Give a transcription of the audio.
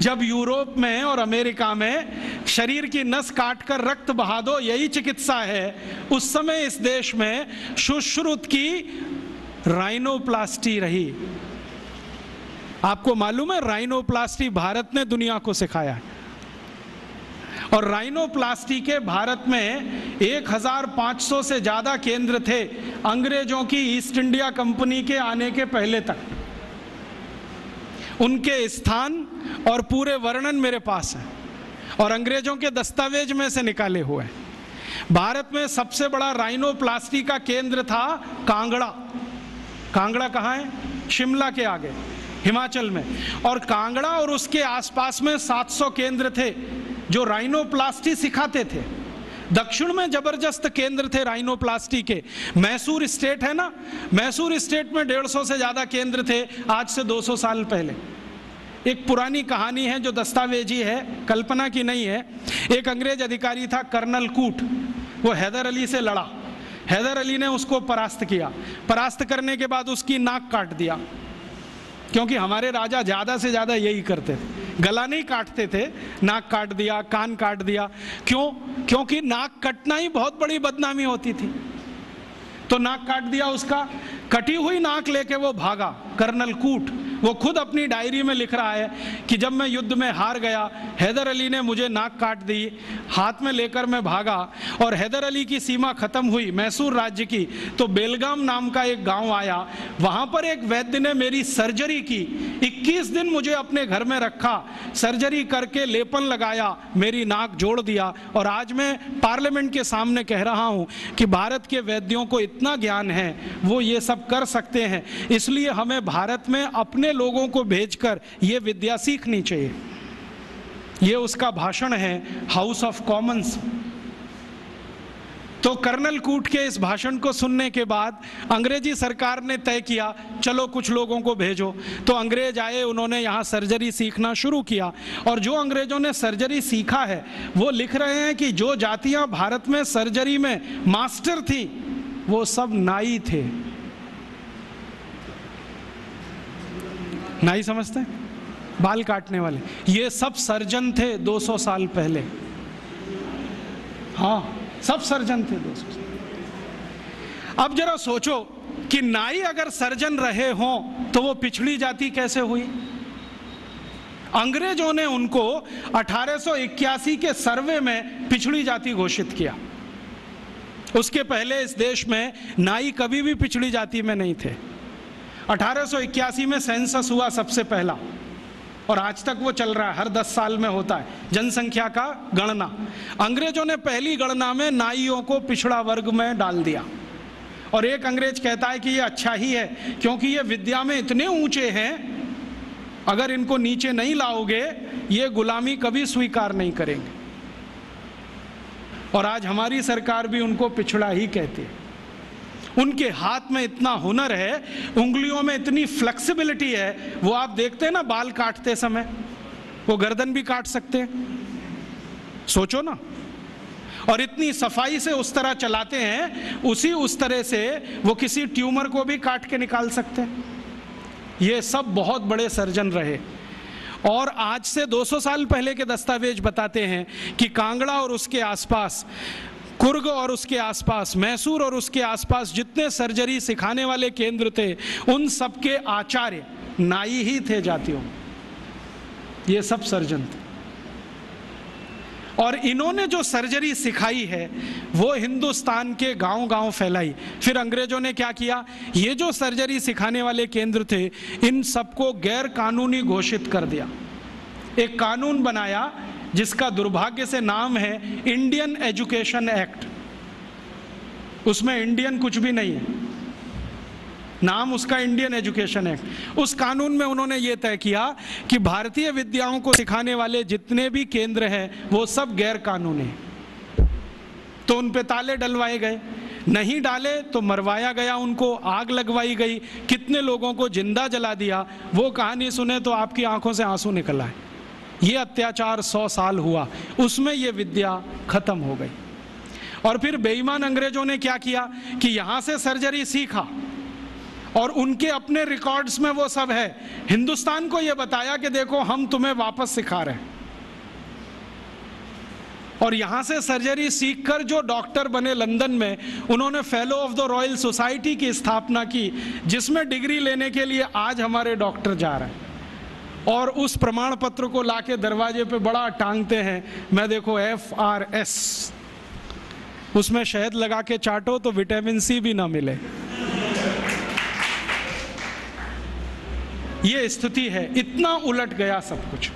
जब यूरोप में और अमेरिका में शरीर की नस काटकर रक्त बहा दो यही चिकित्सा है, उस समय इस देश में सुश्रुत की राइनोप्लास्टी रही। आपको मालूम है राइनोप्लास्टी भारत ने दुनिया को सिखाया है। और राइनोप्लास्टी के भारत में 1500 से ज्यादा केंद्र थे अंग्रेजों की ईस्ट इंडिया कंपनी के आने के पहले तक। उनके स्थान और पूरे वर्णन मेरे पास है और अंग्रेजों के दस्तावेज में से निकाले हुए हैं। भारत में सबसे बड़ा राइनोप्लास्टी का केंद्र था कांगड़ा। कांगड़ा कहाँ है? शिमला के आगे, हिमाचल में। और कांगड़ा और उसके आसपास में 700 केंद्र थे जो राइनोप्लास्टी सिखाते थे। दक्षिण में जबरदस्त केंद्र थे राइनोप्लास्टी के। मैसूर स्टेट है ना, मैसूर स्टेट में 150 से ज्यादा केंद्र थे आज से 200 साल पहले। एक पुरानी कहानी है जो दस्तावेजी है, कल्पना की नहीं है। एक अंग्रेज अधिकारी था कर्नल कूट, वो हैदर अली से लड़ा। हैदर अली ने उसको परास्त किया। परास्त करने के बाद उसकी नाक काट दिया, क्योंकि हमारे राजा ज्यादा से ज्यादा यही करते थे, गला नहीं काटते थे, नाक काट दिया, कान काट दिया। क्यों? क्योंकि नाक कटना ही बहुत बड़ी बदनामी होती थी। तो नाक काट दिया उसका। कटी हुई नाक लेके वो भागा कर्नल कूट। वो खुद अपनी डायरी में लिख रहा है कि जब मैं युद्ध में हार गया, हैदर अली ने मुझे नाक काट दी, हाथ में लेकर मैं भागा। और हैदर अली की सीमा खत्म हुई मैसूर राज्य की, तो बेलगाम नाम का एक गांव आया। वहां पर एक वैद्य ने मेरी सर्जरी की। 21 दिन मुझे अपने घर में रखा, सर्जरी करके लेपन लगाया, मेरी नाक जोड़ दिया। और आज मैं पार्लियामेंट के सामने कह रहा हूं कि भारत के वैद्यों को इतना ज्ञान है, वो ये सब कर सकते हैं। इसलिए हमें भारत में अपने लोगों को भेजकर ये विद्या सीखनी चाहिए। ये उसका भाषण है हाउस ऑफ कॉमन्स। तो कर्नल कूट के इस भाषण को सुनने के बाद अंग्रेजी सरकार ने तय किया चलो कुछ लोगों को भेजो। तो अंग्रेज आए, उन्होंने यहाँ सर्जरी सीखना शुरू किया। और जो अंग्रेजों ने सर्जरी सीखा है वो लिख रहे हैं कि जो जातियां भारत में सर्जरी में मास्टर थी वो सब नाई थे। नाई समझते हैं? बाल काटने वाले। ये सब सर्जन थे 200 साल पहले। हाँ, सब सर्जन थे 200 साल। अब जरा सोचो कि नाई अगर सर्जन रहे हों तो वो पिछड़ी जाति कैसे हुई? अंग्रेजों ने उनको 1881 के सर्वे में पिछड़ी जाति घोषित किया। उसके पहले इस देश में नाई कभी भी पिछड़ी जाति में नहीं थे। 1881 में सेंसस हुआ सबसे पहला, और आज तक वो चल रहा है, हर 10 साल में होता है जनसंख्या का गणना। अंग्रेजों ने पहली गणना में नाइयों को पिछड़ा वर्ग में डाल दिया। और एक अंग्रेज कहता है कि ये अच्छा ही है, क्योंकि ये विद्या में इतने ऊंचे हैं, अगर इनको नीचे नहीं लाओगे ये गुलामी कभी स्वीकार नहीं करेंगे। और आज हमारी सरकार भी उनको पिछड़ा ही कहती है। उनके हाथ में इतना हुनर है, उंगलियों में इतनी फ्लेक्सिबिलिटी है। वो आप देखते हैं ना बाल काटते समय, वो गर्दन भी काट सकते हैं, सोचो ना। और इतनी सफाई से उस तरह चलाते हैं, उस तरह से वो किसी ट्यूमर को भी काट के निकाल सकते हैं। ये सब बहुत बड़े सर्जन रहे। और आज से 200 साल पहले के दस्तावेज बताते हैं कि कांगड़ा और उसके आसपास, कुर्ग और उसके आसपास, मैसूर और उसके आसपास जितने सर्जरी सिखाने वाले केंद्र थे, उन सबके आचार्य नाई ही थे जातियों। ये सब सर्जन थे। और इन्होंने जो सर्जरी सिखाई है वो हिंदुस्तान के गांव-गांव फैलाई। फिर अंग्रेजों ने क्या किया? ये जो सर्जरी सिखाने वाले केंद्र थे, इन सबको गैर कानूनी घोषित कर दिया। एक कानून बनाया जिसका दुर्भाग्य से नाम है इंडियन एजुकेशन एक्ट। उसमें इंडियन कुछ भी नहीं है, नाम उसका इंडियन एजुकेशन एक्ट। उस कानून में उन्होंने ये तय किया कि भारतीय विद्याओं को सिखाने वाले जितने भी केंद्र हैं वो सब गैर कानूनी हैं। तो उन पे ताले डलवाए गए, नहीं डाले तो मरवाया गया, उनको आग लगवाई गई, कितने लोगों को जिंदा जला दिया। वो कहानी सुने तो आपकी आंखों से आंसू निकल आए। ये अत्याचार 100 साल हुआ, उसमें ये विद्या खत्म हो गई। और फिर बेईमान अंग्रेजों ने क्या किया कि यहाँ से सर्जरी सीखा और उनके अपने रिकॉर्ड्स में वो सब है। हिंदुस्तान को ये बताया कि देखो हम तुम्हें वापस सिखा रहे हैं। और यहां से सर्जरी सीखकर जो डॉक्टर बने लंदन में, उन्होंने fellow of the royal society की स्थापना की, जिसमें डिग्री लेने के लिए आज हमारे डॉक्टर जा रहे हैं और उस प्रमाण पत्र को लाके दरवाजे पे बड़ा टांगते हैं। मैं देखो FRS, उसमें शहद लगा के चाटो तो विटामिन C भी ना मिले। ये स्थिति है, इतना उलट गया सब कुछ।